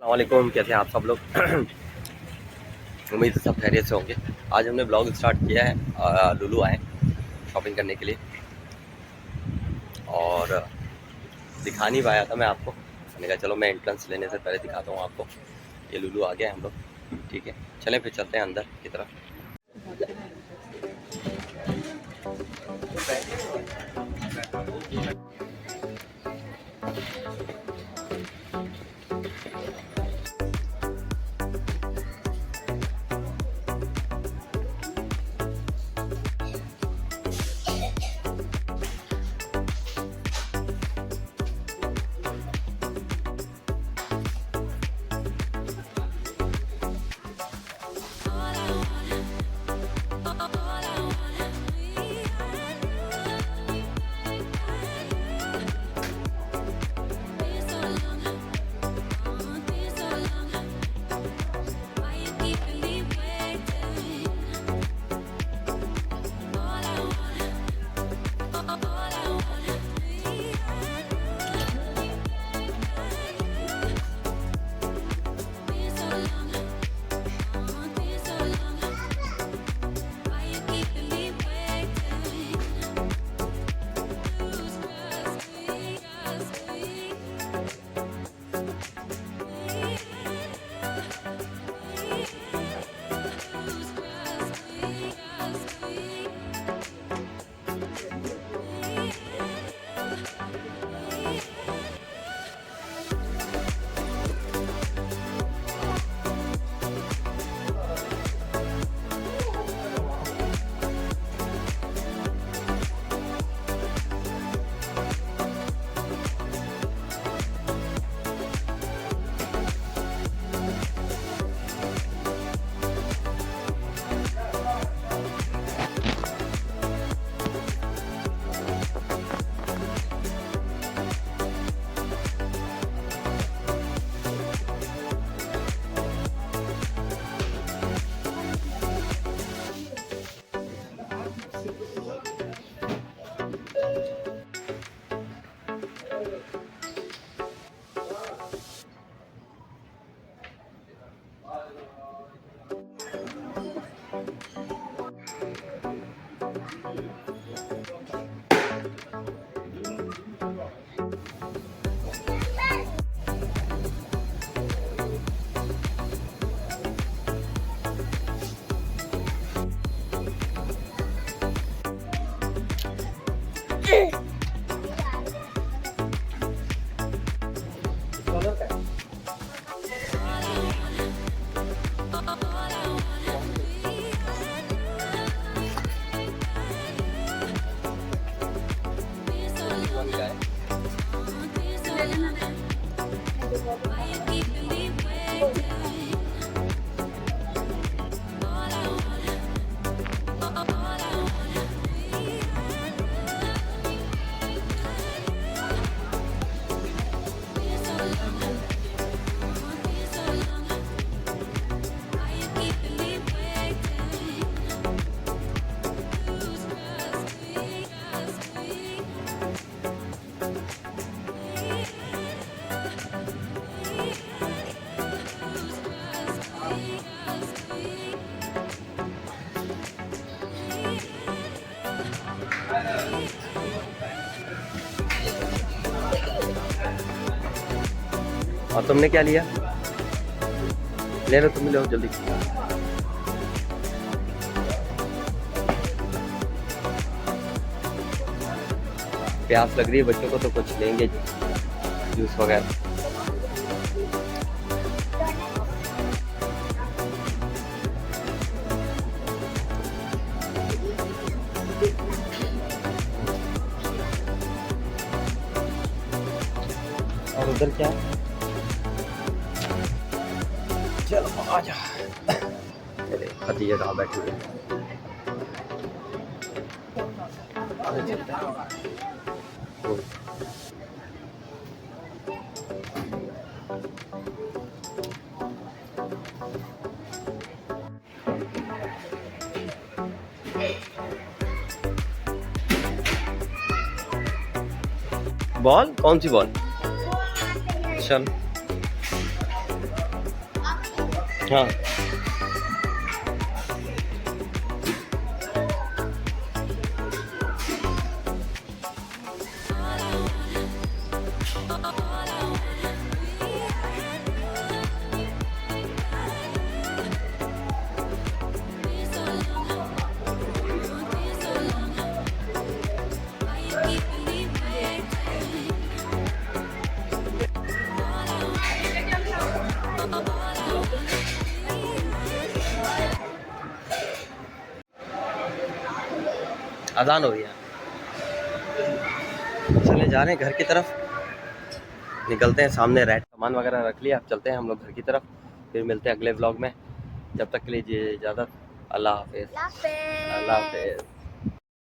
अस्सलामुअलैकुम, कैसे हैं आप सब लोग। उम्मीद है सब खैरियत से होंगे। आज हमने ब्लॉग स्टार्ट किया है, लुलु आए शॉपिंग करने के लिए और दिखा नहीं पाया था मैं आपको। मैंने कहा चलो मैं एंट्रेंस लेने से पहले दिखाता हूँ आपको। ये लुलु आ गया हम लोग, ठीक है। चलें फिर चलते हैं अंदर की तरफ। और तुमने क्या लिया? ले लो, तुम लो जल्दी। प्यास लग रही है बच्चों को तो कुछ लेंगे जूस वगैरह। और उधर क्या है? चलो आजा। चले खदीजा कहाँ बैठी हुई है? बॉल? कौन सी बॉल? चल हाँ अजान हो रही है। चले जा रहे हैं घर की तरफ, निकलते हैं। सामने रेड सामान वगैरह रख लिया, अब चलते हैं हम लोग घर की तरफ। फिर मिलते हैं अगले व्लॉग में। जब तक के लिए इजाज़त, अल्लाह हाफिज़। अल्लाह हाफिज़।